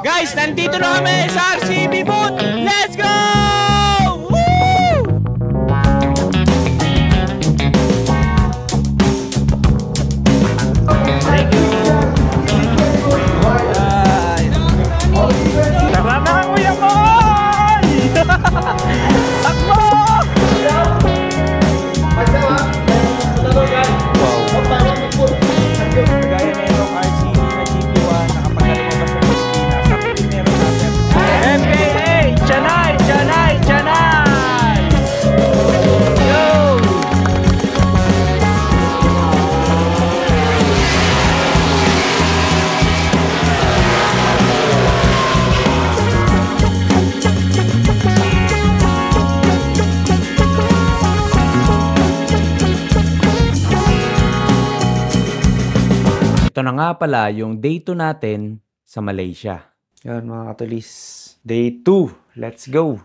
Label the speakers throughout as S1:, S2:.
S1: Guys, nandito na kami sa RCB booth. Let's go! Woo! Thank you. Tara na ka, Kuya Boy! Takbo! Kagaya na yung RCB na GP1 nakapagaling mo sa Pilipinas. Actually, meron natin MKA! Chanay! Chanay! Chanay! Yo! Ito na nga pala yung day 2 natin sa Malaysia. Yan mga katulis. Day 2. Let's go.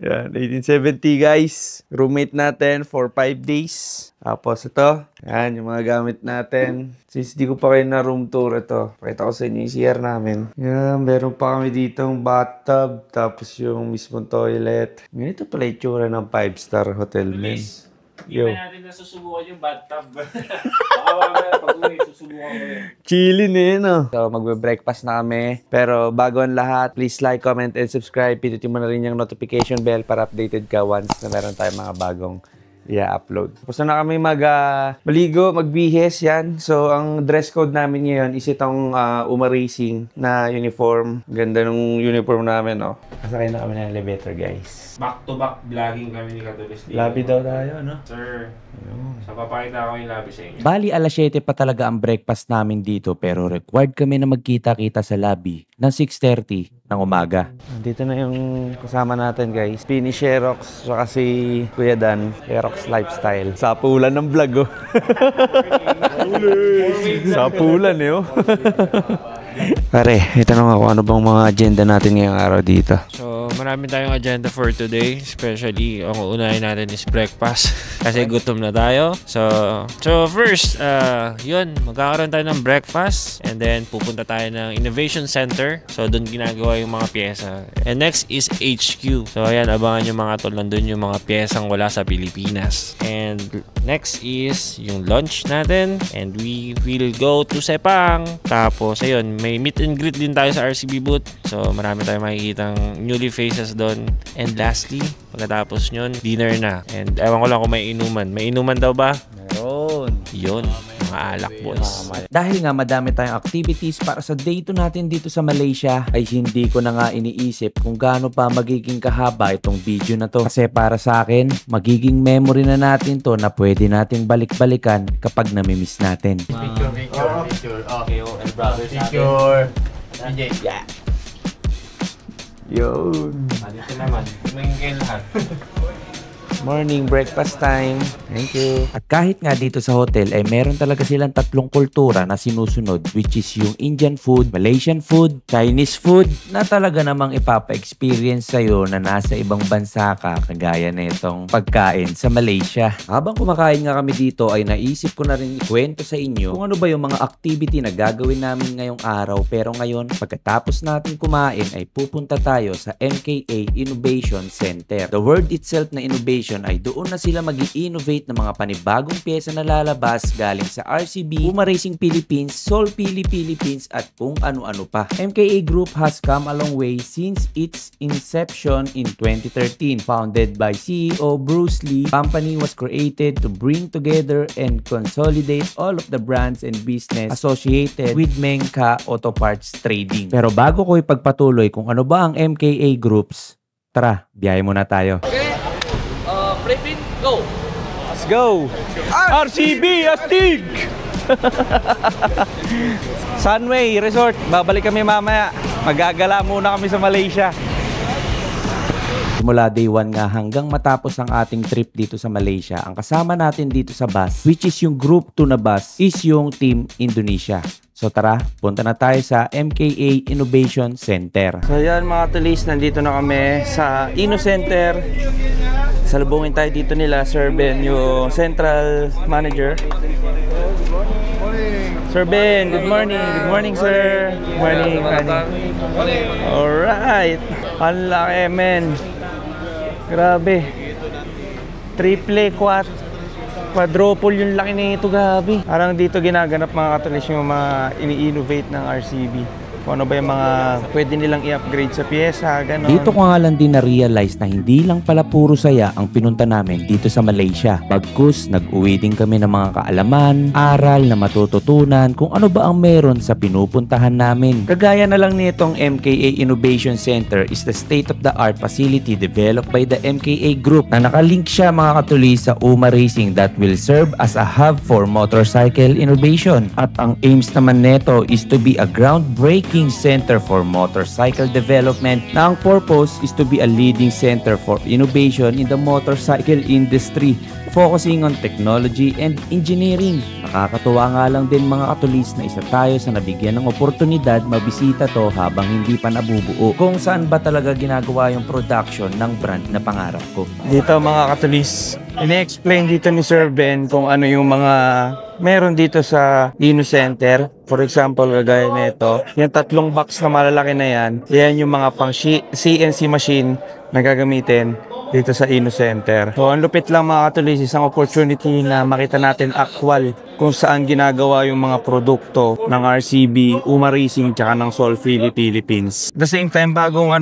S1: Yan, 1870 guys. Roommate natin for 5 days. Tapos ito. Yan, yung mga gamit natin. Since di ko pa kayo na room tour ito. Pakita ko sa inyo yung CR namin. Yan, meron pa kami ditong bathtub. Tapos yung mismong toilet. Ganito pala itsura ng 5-star hotel, men.
S2: Hindi pa natin nasusubukan yung bathtub. Baka mamaya pag-uwi, susubukan ko yun.
S1: Chillin eh, no? So, magbe-breakfast na kami. Pero bago ang lahat, please like, comment, and subscribe. Pindutin mo na rin yung notification bell para updated ka once na meron tayong mga bagong i-upload. Tapos na kami maligo, magbihis, yan. So, ang dress code namin ngayon is itong UMA Racing na uniform. Ganda nung uniform namin, no? Kasakay na kami ng elevator, guys.
S2: Back-to-back vlogging kami ni Katulis.
S1: Labi daw tayo, no?
S2: Sir, so papakita ko yung labi sa inyo.
S3: Bali, alas 7 pa talaga ang breakfast namin dito pero required kami na magkita-kita sa lobby ng 6:30 ng umaga.
S1: Dito na yung kasama natin, guys. Pini Sherox, saka si Kuya Dan. Sherox Lifestyle. Sapulan ng vlog, oh. Sapulan, eh, oh. Pare, ito na nga kung ano bang mga agenda natin ngayong araw dito.
S2: So, marami tayong agenda for today. Especially, ang unahin natin is breakfast. Kasi gutom na tayo. So first, yun, magkakaroon tayo ng breakfast. And then, pupunta tayo ng Innovation Center. So, doon ginagawa yung mga pyesa. And next is HQ. So, ayan, abangan yung mga tol. Nandun yung mga pyesang wala sa Pilipinas. And next is yung lunch natin. And we will go to Sepang. Tapos, ayun, may meet and greet din tayo sa RCB booth. So, marami tayong makikitang newly faces doon. And lastly, pagkatapos nyon, dinner na. And ewan ko lang kung may inuman. May inuman daw ba?
S1: Meron.
S2: Yun, mga alak boys.
S3: Dahil nga madami tayong activities para sa day 2 natin dito sa Malaysia, ay hindi ko na nga iniisip kung gaano pa magiging kahaba itong video na to. Kasi para sa akin, magiging memory na natin to na pwede nating balik-balikan kapag namimiss natin.
S2: Picture. Okay, and brothers natin. DJ. Yeah.
S1: Yun.
S2: Dito naman. Tumingin kayo lahat.
S1: Morning breakfast time. Thank you.
S3: At kahit nga dito sa hotel ay meron talaga silang 3 kultura na sinusunod, which is yung Indian food, Malaysian food, Chinese food na talaga namang ipapa-experience sa'yo na nasa ibang bansa ka kagaya na itong pagkain sa Malaysia. Habang kumakain nga kami dito ay naisip ko na rin ikwento sa inyo kung ano ba yung mga activity na gagawin namin ngayong araw, pero ngayon pagkatapos natin kumain ay pupunta tayo sa MKA Innovation Center. The word itself na innovation ay doon na sila mag-i-innovate ng mga panibagong pyesa na lalabas galing sa RCB, UMA Racing Philippines, Solpili Philippines at kung ano-ano pa. MKA Group has come a long way since its inception in 2013. Founded by CEO Bruce Lee, company was created to bring together and consolidate all of the brands and business associated with Mengka Auto Parts Trading. Pero bago ko ipagpatuloy kung ano ba ang MKA Groups, tara, biyahe muna tayo.
S4: Prepping, go!
S1: Let's go! RCB Astig! Sunway Resort. Babalik kami mamaya. Magagala muna kami sa Malaysia.
S3: Mula day 1 nga hanggang matapos ang ating trip dito sa Malaysia, ang kasama natin dito sa bus, which is yung Group 2 na bus, is yung Team Indonesia. So tara, punta na tayo sa MKA Innovation Center.
S1: So yan mga tulis, nandito na kami sa Inno Center. Salubungin tayo dito nila, Sir Ben, yung Central Manager. Sir Ben, good morning. Good morning, sir. Good morning, Fanny. Alright. Ang laki, men. Grabe. Triple, quadruple yung laki nito, gabi. Parang dito ginaganap mga katulis yung mga ini-innovate ng RCB. Kung ano ba yung mga pwede nilang i-upgrade sa pyesa, gano'n.
S3: Dito ko nga lang din na-realize na hindi lang pala puro saya ang pinunta namin dito sa Malaysia. Bagkus, nag-uwi din kami ng mga kaalaman, aral na matututunan kung ano ba ang meron sa pinupuntahan namin. Kagaya na lang nitong MKA Innovation Center is the state-of-the-art facility developed by the MKA Group na nakalink siya mga katulis sa UMA Racing that will serve as a hub for motorcycle innovation. At ang aims naman neto is to be a groundbreaking center for motorcycle development na ang purpose is to be a leading center for innovation in the motorcycle industry, focusing on technology and engineering. Nakakatuwa nga lang din mga katulis na isa tayo sa nabigyan ng oportunidad mabisita to habang hindi pa nabubuo. Kung saan ba talaga ginagawa yung production ng brand na pangarap ko.
S1: Dito mga katulis, ine-explain dito ni Sir Ben kung ano yung mga meron dito sa Inno Center. For example, kagaya nito, yung 3 box na malalaki na yan yung mga pang CNC machine na gagamitin dito sa Inno Center. So, ang lupit lang mga katulis, isang opportunity na makita natin actual kung saan ginagawa yung mga produkto ng RCB, UMA Racing, tsaka ng Solfili Philippines. At the same time, bagong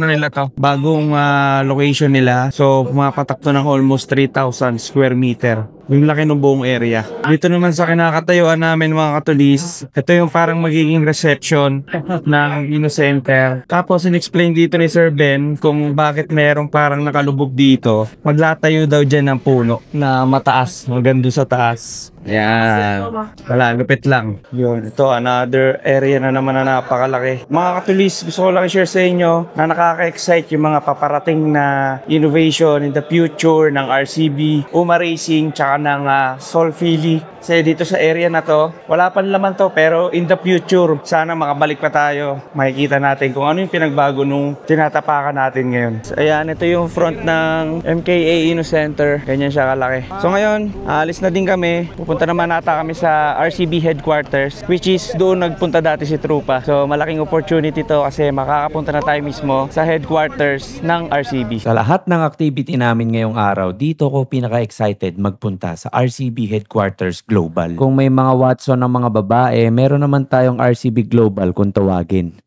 S1: location nila. So, pumapatak to ng almost 3,000 square meter. Yung laki ng buong area. Dito naman sa kinakatayuan namin mga katulis, ito yung parang magiging reception ng Inno Center. Tapos in-explain dito ni Sir Ben kung bakit merong parang nakalubog dito. Maglatayo daw dyan ng puno na mataas, hanggang doon sa taas. Yan. Wala, lupit lang. Yun. Ito, another area na naman na napakalaki. Mga katulis, gusto ko lang i-share sa inyo na nakaka-excite yung mga paparating na innovation in the future ng RCB, UMA Racing, tsaka ng Solfili. Kasi dito sa area na to, wala pa naman to, pero in the future, sana makabalik pa tayo. Makikita natin kung ano yung pinagbago nung tinatapakan natin ngayon. So, ayan, ito yung front ng MKA Inno Center. Ganyan siya kalaki. So ngayon, alis na din kami. Pupunta naman nata kami sa RCB headquarters, which is doon nagpunta dati si Trupa. So malaking opportunity to kasi makakapunta na tayo mismo sa headquarters ng RCB.
S3: Sa lahat ng activity namin ngayong araw, dito ko pinaka-excited magpunta sa RCB Headquarters Global. Kung may mga Watson ng mga babae, meron naman tayong RCB Global kung tawagin.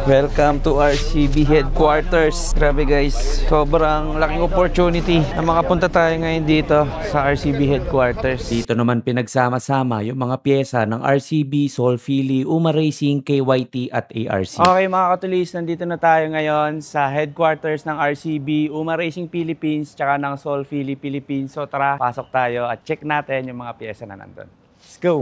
S1: Welcome to RCB headquarters. Grabe guys, sobrang laking opportunity na makapunta tayo ngayon dito sa RCB headquarters.
S3: Dito naman pinagsama-sama yung mga pyesa ng RCB, Solfili, UMA Racing, KYT at ARC.
S1: Okay mga katulis, nandito na tayo ngayon sa headquarters ng RCB, UMA Racing Philippines, tsaka ng Solfili Philippines. So tara, pasok tayo at check natin yung mga pyesa na nandun. Let's go!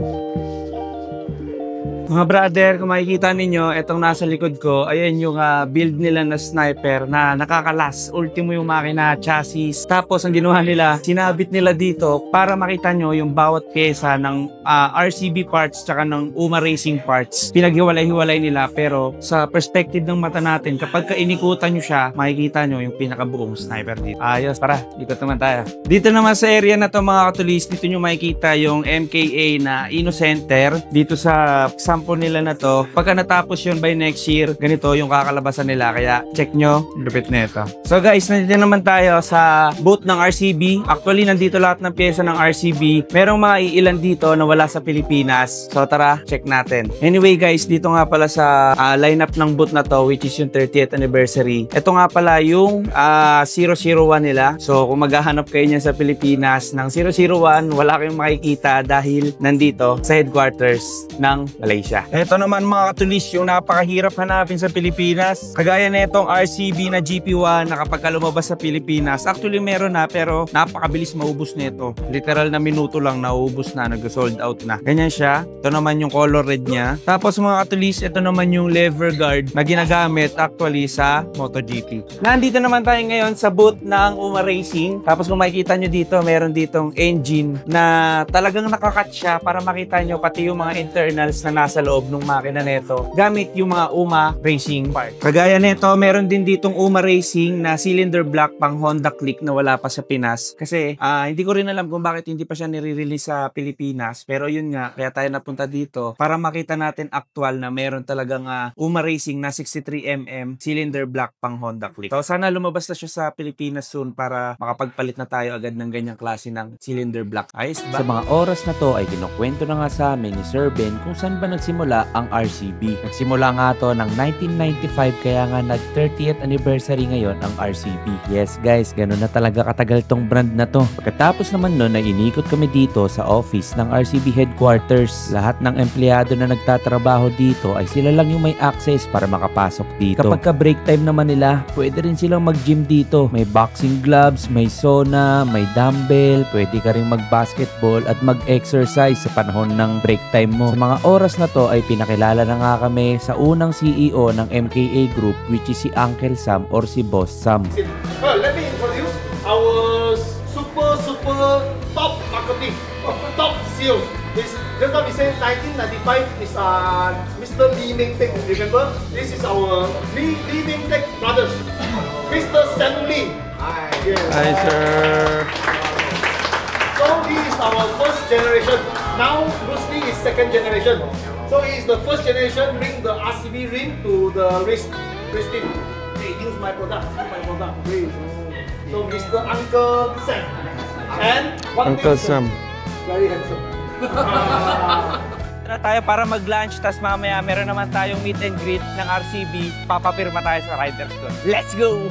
S1: Mga brother, kung makikita ninyo, itong nasa likod ko, ayan yung build nila na sniper na nakakalas. Ultimo yung makina, chassis. Tapos ang ginawa nila, sinabit nila dito para makita nyo yung bawat pyesa ng RCB parts tsaka ng UMA Racing parts. Pinaghiwalay-hiwalay nila pero sa perspective ng mata natin, kapag kainikutan nyo siya, makikita nyo yung pinakabuong sniper dito. Ayos, para, ikot naman tayo. Dito naman sa area na to mga katulis, dito nyo makikita yung MKA na Inno Center. Dito sa sample nila na to, pagka natapos yun by next year, ganito yung kakalabasan nila, kaya check nyo, lupit nito. So guys, nandito naman tayo sa booth ng RCB. Actually, nandito lahat ng pyesa ng RCB. Merong mga iilan dito na wala sa Pilipinas. So tara, check natin. Anyway guys, dito nga pala sa lineup ng booth na to, which is yung 30th anniversary. Ito nga pala yung 001 nila. So kung maghahanap kayo niyan sa Pilipinas ng 001, wala kayong makikita dahil nandito sa headquarters ng Malaysia. Ito naman mga katulis, yung napakahirap hanapin sa Pilipinas. Kagaya na itong RCB na GP1 na kapag lumabas sa Pilipinas, actually meron na pero napakabilis maubos nito. Literal na minuto lang naubos na, nag-sold out na. Ganyan siya. Ito naman yung color red niya. Tapos mga katulis, ito naman yung lever guard na ginagamit actually sa MotoGP. Nandito naman tayo ngayon sa booth ng UMA Racing. Tapos kung makikita nyo dito, meron ditong engine na talagang nakakat siya para makita nyo pati yung mga internals na nasa
S5: sa loob ng makina nito gamit yung mga UMA Racing part. Kagaya nito, meron din ditong UMA Racing na cylinder block pang Honda Click na wala pa sa Pinas. Kasi hindi ko rin alam kung bakit hindi pa siya nire-release sa Pilipinas. Pero yun nga, kaya tayo napunta dito para makita natin actual na meron talagang UMA Racing na 63mm cylinder block pang Honda Click. So sana lumabas na siya sa Pilipinas soon para makapagpalit na tayo agad ng ganyang klase ng cylinder block. Ayos ba?
S3: Sa mga oras na to ay kinukwento na nga sa amin ni Sir Ben kung saan ba nagsimula ang RCB. Nagsimula nga to ng 1995 kaya nga nag 30th anniversary ngayon ang RCB. Yes guys, ganun na talaga katagal tong brand na to. Pagkatapos naman nun ay inikot kami dito sa office ng RCB headquarters. Lahat ng empleyado na nagtatrabaho dito ay sila lang yung may access para makapasok dito. Kapag ka break time naman nila, pwede rin silang mag-gym dito. May boxing gloves, may sauna, may dumbbell, pwede ka rin mag-basketball at mag-exercise sa panahon ng break time mo. Sa mga oras na to ay pinakilala na nga kami sa unang CEO ng MKA Group which is si Uncle Sam or si Boss Sam.
S6: Well, let me introduce our super top marketing, top sales. Just now we said 1995 is Mr. Lee Ming Tek. Remember, this is our Lee Ming Tek brothers, Mr. Sam Lee. Hi. Yes.
S5: Hi, sir.
S6: So he is our first generation. Now Bruce Lee is second generation. So he is the first generation bring the RCB ring to the race team. Hey, use my product. Please. So Mr. Uncle Sam. And one
S5: Uncle
S6: thing,
S5: Sam.
S6: very handsome.
S5: Na tayo para mag-lunch, tas mamaya meron naman tayong meet and greet ng RCB. Papapirma tayo sa riders doon. Let's go!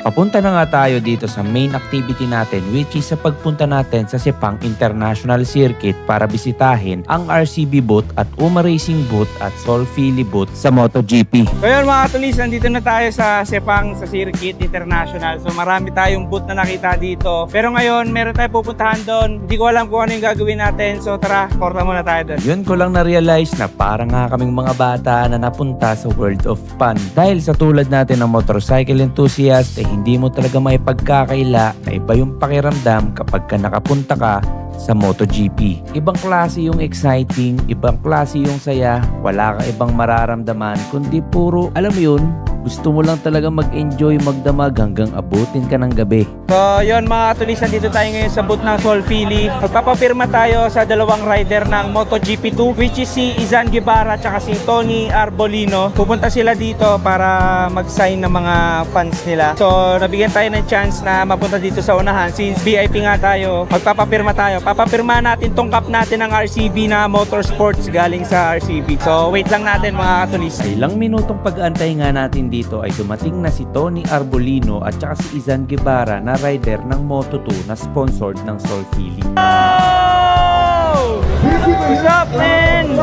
S3: Papunta na nga tayo dito sa main activity natin which is sa pagpunta natin sa Sepang International Circuit para bisitahin ang RCB booth at UMA Racing booth at Solfili booth sa MotoGP.
S5: So yun mga katulis, nandito na tayo sa Sepang sa Circuit International. So marami tayong booth na nakita dito. Pero ngayon, meron tayong pupuntahan doon. Hindi ko alam kung ano yung gagawin natin. So tara, porta muna tayo doon.
S3: Yun ko lang na-realize na parang nga kaming mga bata na napunta sa World of Fun. Dahil sa tulad natin ng motorcycle enthusiast, hindi mo talaga may pagkakaila na iba yung pakiramdam kapag ka nakapunta ka sa MotoGP. Ibang klase yung exciting, ibang klase yung saya, wala ka ibang mararamdaman, kundi puro, alam mo yun, gusto mo lang talaga mag-enjoy, magdamag hanggang abutin ka ng gabi.
S5: So yun mga katulis, nandito tayo ngayon sa booth ng Solfili. Magpapapirma tayo sa dalawang rider ng MotoGP2 which is si Izan Guevara at si Tony Arbolino. Pupunta sila dito para mag-sign ng mga fans nila. So nabigyan tayo ng chance na mapunta dito sa unahan since VIP nga tayo. Magpapapirma tayo. Papapirma natin tong cup natin ng RCB na Motorsports galing sa RCB. So wait lang natin mga katulis.
S3: Sa ilang minutong pag-aantay nga natin dito ay dumating na si Tony Arbolino at saka si Izan Guevara na rider ng Moto2 na sponsored ng Solfili.
S5: Oh! What's up, man?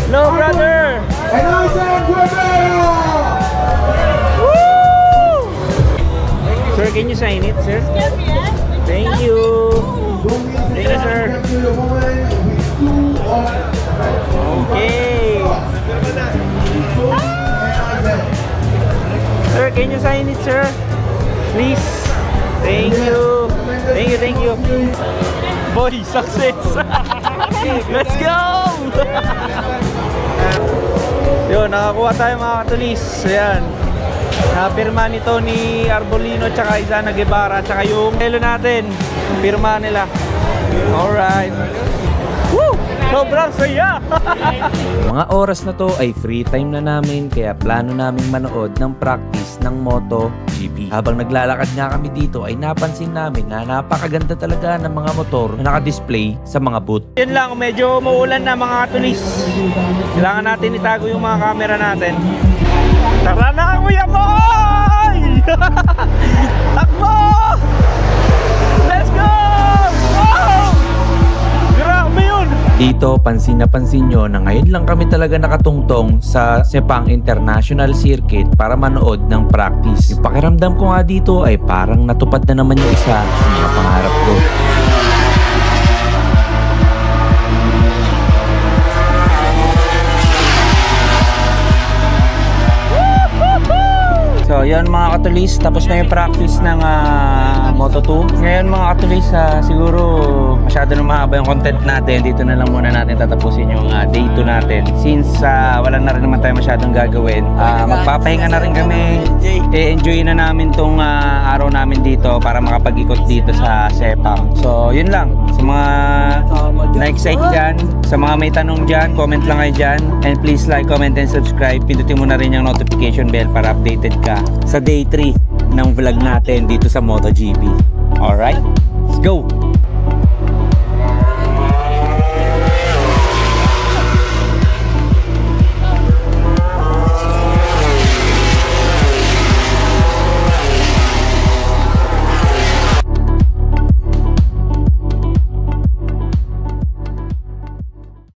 S5: Hello, brother! Woo! Sir, can you sign it, sir? Thank you. Thank you, sir. Okay. Sir, can you sign it, sir? Please. Thank you. Thank you, thank you. Boy, success! Let's go! Yun, nakakuha tayo mga katulis. Ayan. Napirma ni Tony Arbolino tsaka Izan Guevara tsaka yung elo natin. Pirma nila. Alright. Woo! Sobrang saya!
S3: Mga oras na to ay free time na namin kaya plano naming manood ng practice ng MotoGP. Habang naglalakad nga kami dito ay napansin namin na napakaganda talaga ng mga motor na naka-display sa mga booth.
S5: Yun lang, medyo maulan na mga katulis. Kailangan natin itago yung mga camera natin. Tara na, Kuya Boy! Takbo! Let's go! Wow! Grabe yun!
S3: Dito, pansin na pansin nyo na ngayon lang kami talaga nakatungtong sa Sepang International Circuit para manood ng practice. Yung pakiramdam ko nga dito ay parang natupad na naman yung isa sa mga pangarap ko.
S5: So yan mga katulis, tapos na yung practice ng Moto2. Ngayon mga katulis, siguro masyado na mahaba yung content natin. Dito na lang muna natin tatapusin yung day 2 natin. Since wala na rin naman tayo masyadong gagawin, magpapahinga na rin kami. I-enjoy na namin tong araw namin dito para makapag-ikot dito sa Sepang. So yun lang. Sa mga na-excite dyan, sa mga may tanong dyan, comment lang kayo dyan. And please like, comment, and subscribe. Pindutin mo na rin yung notification bell para updated ka sa day 3 ng vlog natin dito sa MotoGP. Alright? Let's go!